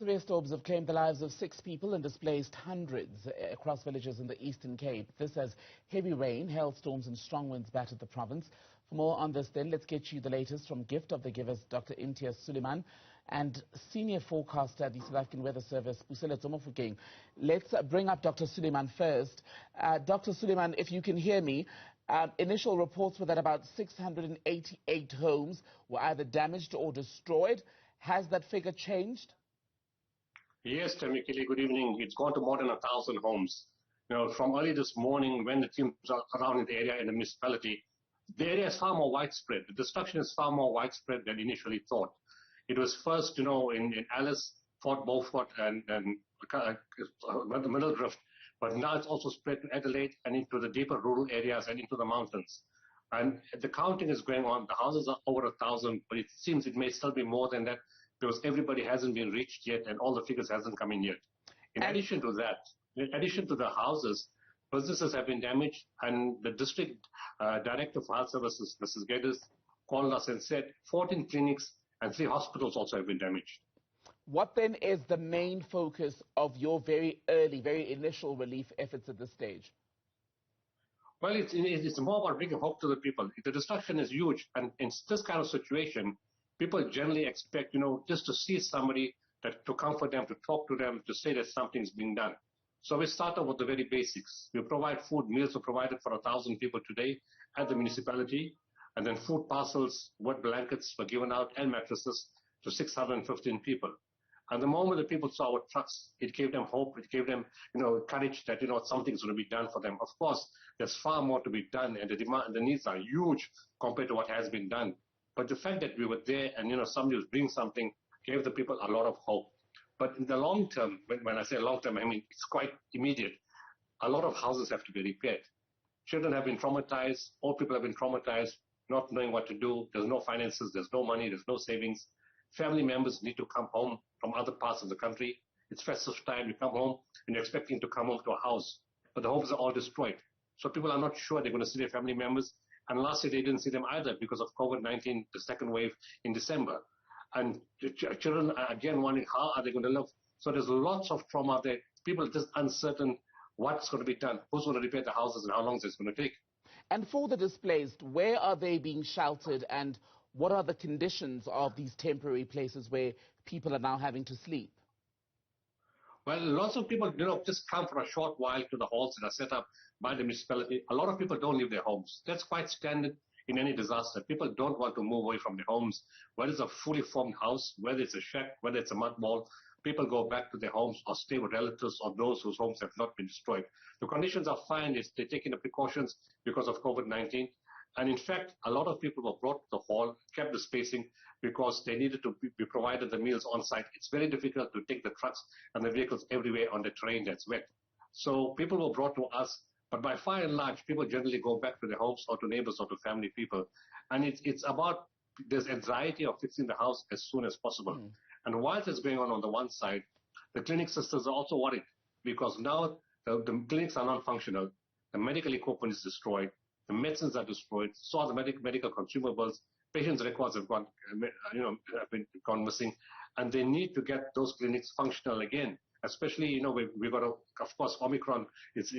Severe storms have claimed the lives of 6 people and displaced hundreds across villages in the Eastern Cape. This as heavy rain, hailstorms and strong winds battered the province. For more on this then, let's get you the latest from Gift of the Givers, Dr. Imtiaz Sooliman, and senior forecaster at the South African Weather Service, Puseletso Mofokeng. Let's bring up Dr. Sooliman first. Dr. Sooliman, if you can hear me, initial reports were that about 688 homes were either damaged or destroyed. Has that figure changed? Yes, Temikili, good evening. It's gone to more than 1,000 homes. You know, from early this morning, when the teams are around in the area in the municipality, the area is far more widespread. The destruction is far more widespread than initially thought. It was first, in Alice, Fort Beaufort, and the Middle Drift, but now it's also spread to Adelaide and into the deeper rural areas and into the mountains. And the counting is going on. The houses are over 1,000, but it seems it may still be more than that, because everybody hasn't been reached yet and all the figures hasn't come in yet. In addition to the houses, businesses have been damaged, and the district director for health services, Mrs. Geddes, called us and said 14 clinics and 3 hospitals also have been damaged. What then is the main focus of your very early, very initial relief efforts at this stage? Well, it's more about bringing hope to the people. The destruction is huge, and in this kind of situation, people generally expect, just to see somebody, to comfort them, to talk to them, to say that something's being done. So we start off with the very basics. We provide food. Meals are provided for 1,000 people today at the municipality, and then food parcels, wet blankets were given out, and mattresses to 615 people. And the moment the people saw our trucks, it gave them hope. It gave them, courage that, something's going to be done for them. Of course, there's far more to be done, and the demand and the needs are huge compared to what has been done. But the fact that we were there and, somebody was doing something gave the people a lot of hope. But in the long term, when I say long term, I mean it's quite immediate. A lot of houses have to be repaired. Children have been traumatized. Old people have been traumatized, not knowing what to do. There's no finances. There's no money. There's no savings. Family members need to come home from other parts of the country. It's festive time. You come home and you're expecting to come home to a house. But the homes are all destroyed. So people are not sure they're going to see their family members. And last year, they didn't see them either because of COVID-19, the second wave in December. And the children are again wondering, how are they going to live? So there's lots of trauma there. People are just uncertain what's going to be done, who's going to repair the houses, and how long it's going to take. And for the displaced, where are they being sheltered, and what are the conditions of these temporary places where people are now having to sleep? Well, lots of people, just come for a short while to the halls that are set up by the municipality. A lot of people don't leave their homes. That's quite standard in any disaster. People don't want to move away from their homes. Whether it's a fully formed house, whether it's a shack, whether it's a mud wall, people go back to their homes or stay with relatives or those whose homes have not been destroyed. The conditions are fine. They're taking the precautions because of COVID-19. And in fact, a lot of people were brought to the hall, kept the spacing, because they needed to be provided the meals on site. It's very difficult to take the trucks and the vehicles everywhere on the terrain that's wet. So people were brought to us, but by far and large, people generally go back to their homes or to neighbors or to family people. And it's about this anxiety of fixing the house as soon as possible. And while this is going on the one side, the clinic sisters are also worried, because now the clinics are non-functional, the medical equipment is destroyed, the medicines are destroyed, so are the medical consumables. Patients' records have gone missing, and they need to get those clinics functional again. Especially, we've got, of course, Omicron is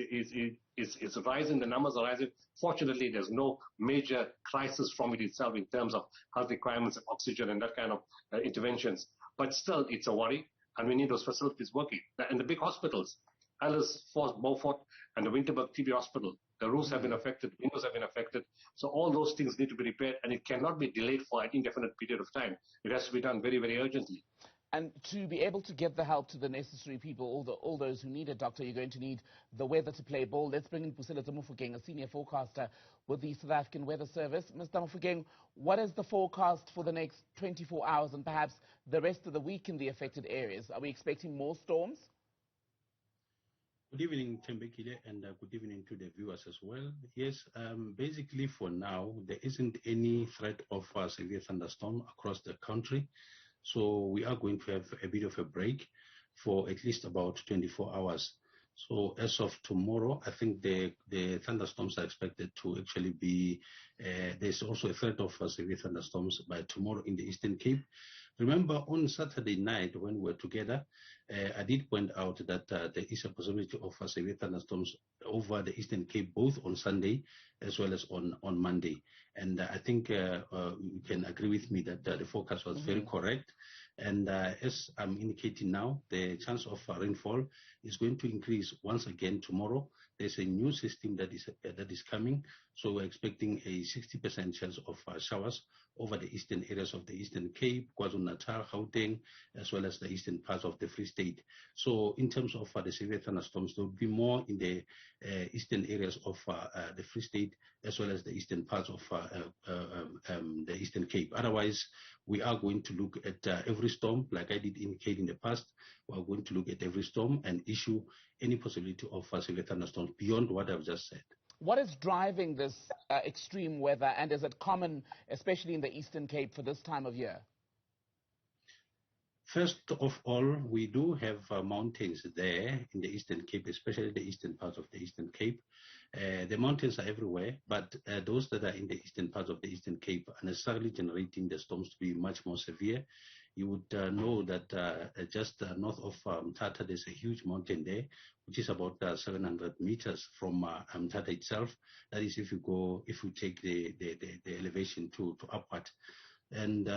rising. The numbers are rising. Fortunately, there's no major crisis from it itself in terms of health requirements, of oxygen, and that kind of interventions. But still, it's a worry, and we need those facilities working. And the big hospitals, Alice, Fort Beaufort, and the Winterberg TB Hospital, the roofs have been affected, windows have been affected. So all those things need to be repaired, and it cannot be delayed for an indefinite period of time. It has to be done very, very urgently. And to be able to get the help to the necessary people, all those who need it, Doctor, you're going to need the weather to play ball. Let's bring in Puseletso Mofokeng, a senior forecaster with the South African Weather Service. Mr. Mofokeng, what is the forecast for the next 24 hours and perhaps the rest of the week in the affected areas? Are we expecting more storms? Good evening, Tembekile, and good evening to the viewers as well. Yes, basically for now, there isn't any threat of severe thunderstorm across the country. So we are going to have a bit of a break for at least about 24 hours. So as of tomorrow, I think the thunderstorms are expected to actually be, there's also a threat of severe thunderstorms by tomorrow in the Eastern Cape. Remember, on Saturday night when we were together, I did point out that there is a possibility of severe thunderstorms over the Eastern Cape, both on Sunday as well as on Monday. And I think you can agree with me that the forecast was very correct. And as I'm indicating now, the chance of rainfall is going to increase once again tomorrow. There's a new system that is coming, so we're expecting a 60% chance of showers over the eastern areas of the Eastern Cape, KwaZulu-Natal, Gauteng, as well as the eastern parts of the Free State. So in terms of the severe thunderstorms, there will be more in the eastern areas of the Free State, as well as the eastern parts of the Eastern Cape. Otherwise, we are going to look at every storm, like I did indicate in the past. We are going to look at every storm and issue any possibility of severe thunderstorms beyond what I've just said. What is driving this extreme weather, and is it common, especially in the Eastern Cape, for this time of year? First of all, we do have mountains there in the Eastern Cape, especially the eastern parts of the Eastern Cape. The mountains are everywhere, but those that are in the eastern parts of the Eastern Cape are necessarily generating the storms to be much more severe. You would know that just north of Mthatha, there's a huge mountain there, which is about 700 meters from Mthatha itself. That is, if you take the elevation to upward. And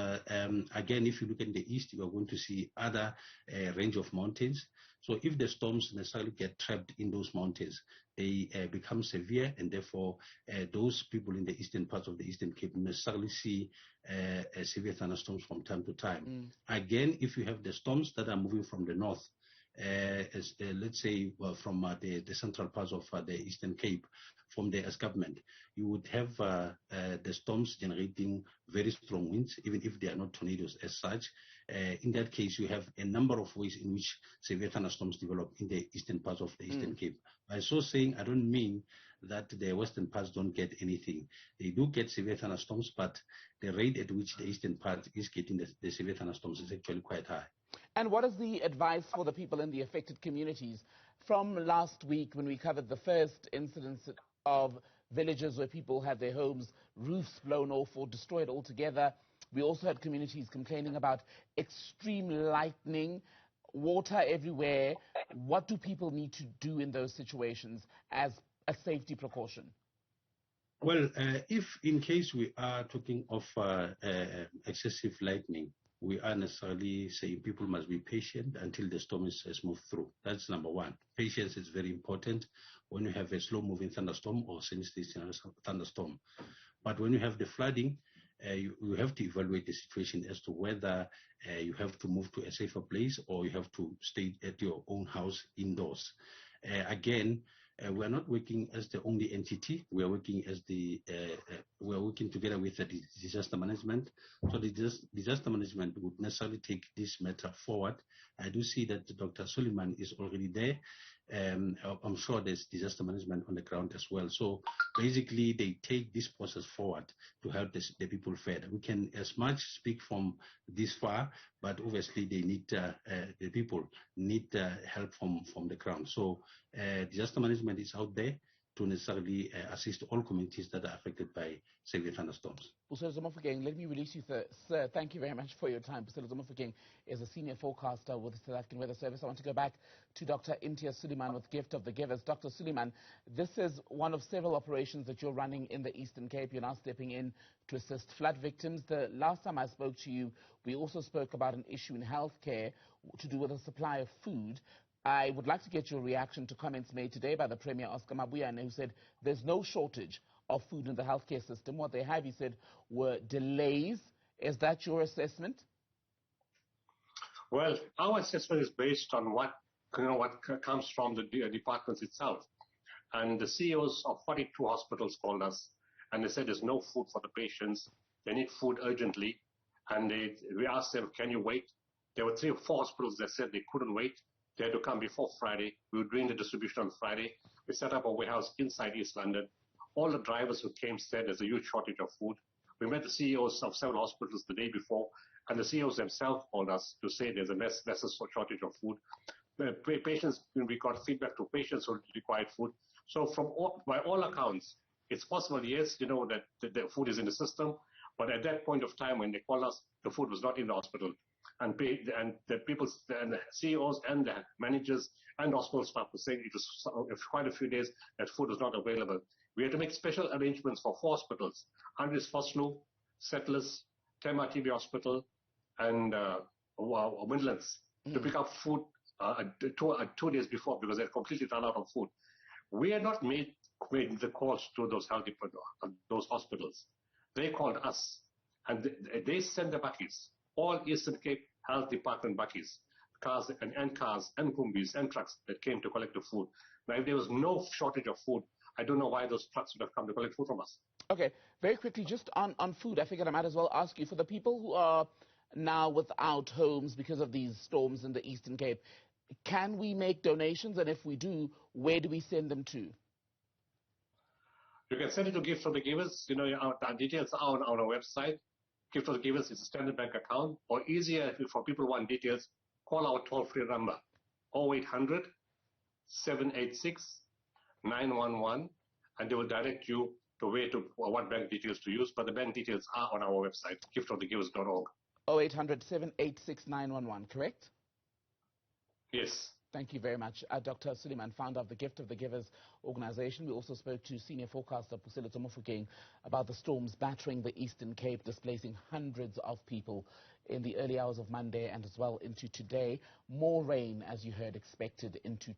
again, if you look in the east, you are going to see other range of mountains. So if the storms necessarily get trapped in those mountains, they become severe, and therefore those people in the eastern parts of the Eastern Cape necessarily see severe thunderstorms from time to time. Again, if you have the storms that are moving from the north, let's say from the central parts of the Eastern Cape, from the escarpment, you would have the storms generating very strong winds, even if they are not tornadoes as such. In that case, you have a number of ways in which severe thunderstorms develop in the eastern parts of the Eastern Cape. By so saying, I don't mean that the western parts don't get anything. They do get severe thunderstorms, but the rate at which the eastern part is getting the severe thunderstorms is actually quite high. And what is the advice for the people in the affected communities? From last week, when we covered the first incidents of villages where people had their homes, roofs blown off or destroyed altogether, we also had communities complaining about extreme lightning, water everywhere. What do people need to do in those situations as a safety precaution? Well, if in case we are talking of excessive lightning, we are necessarily saying people must be patient until the storm has moved through. That's number one. Patience is very important when you have a slow-moving thunderstorm or semi-steady thunderstorm. But when you have the flooding, you have to evaluate the situation as to whether you have to move to a safer place or you have to stay at your own house indoors. Again, we are not working as the only entity. We are working as we are working together with the disaster management. So the disaster management would necessarily take this matter forward. I do see that Dr. Sooliman is already there. I'm sure there's disaster management on the ground as well. So basically, they take this process forward to help the people further. We can as much speak from this far, but obviously they need the people need help from the ground. So disaster management is out there to necessarily assist all communities that are affected by severe thunderstorms. Puseletso Mofokeng, let me release you, sir. Thank you very much for your time. Puseletso Mofokeng is a senior forecaster with the South African Weather Service. I want to go back to Dr. Imtiaz Sooliman with Gift of the Givers. Dr. Sooliman, this is one of several operations that you're running in the Eastern Cape. You're now stepping in to assist flood victims. The last time I spoke to you, we also spoke about an issue in healthcare to do with the supply of food. I would like to get your reaction to comments made today by the Premier, Oscar Mabuya, who said there's no shortage of food in the healthcare system. What they have, he said, were delays. Is that your assessment? Well, our assessment is based on what comes from the departments itself. And the CEOs of 42 hospitals called us, and they said there's no food for the patients. They need food urgently. And we asked them, can you wait? There were 3 or 4 hospitals that said they couldn't wait. They had to come before Friday. We were doing the distribution on Friday. We set up a warehouse inside East London. All the drivers who came said there's a huge shortage of food. We met the CEOs of several hospitals the day before, and the CEOs themselves called us to say there's a massive shortage of food. Patients, we got feedback to patients who required food. So by all accounts, it's possible, yes, that the food is in the system, but at that point of time when they called us, the food was not in the hospital. and the people and the CEOs and the managers and hospital staff were saying it was quite a few days that food was not available. We had to make special arrangements for 4 hospitals: Andries Vosloo, Settlers, Tema TB Hospital, and Midlands, to pick up food 2 days before, because they had completely run out of food. We had not made the calls to those those hospitals. They called us, and they sent the buckies, all Eastern Cape Health Department buckies, cars and Kumbis and trucks that came to collect the food. Now, if there was no shortage of food, I don't know why those trucks would have come to collect food from us. Okay, very quickly, just on food, I figured I might as well ask you, for the people who are now without homes because of these storms in the Eastern Cape, can we make donations? And if we do, where do we send them to? You can send it to Gift for the Givers. You know, our details are on our website. Gift for the Givers is a standard bank account. Or easier, for people who want details, call our toll-free number, 0800 786 911, and they will direct you to what bank details to use. But the bank details are on our website, giftofthegivers.org. 0800 786 911, correct? Yes. Thank you very much. Dr. Sooliman, founder of the Gift of the Givers organization. We also spoke to senior forecaster Puseletso Mofokeng about the storms battering the Eastern Cape, displacing hundreds of people in the early hours of Monday and as well into today. More rain, as you heard, expected into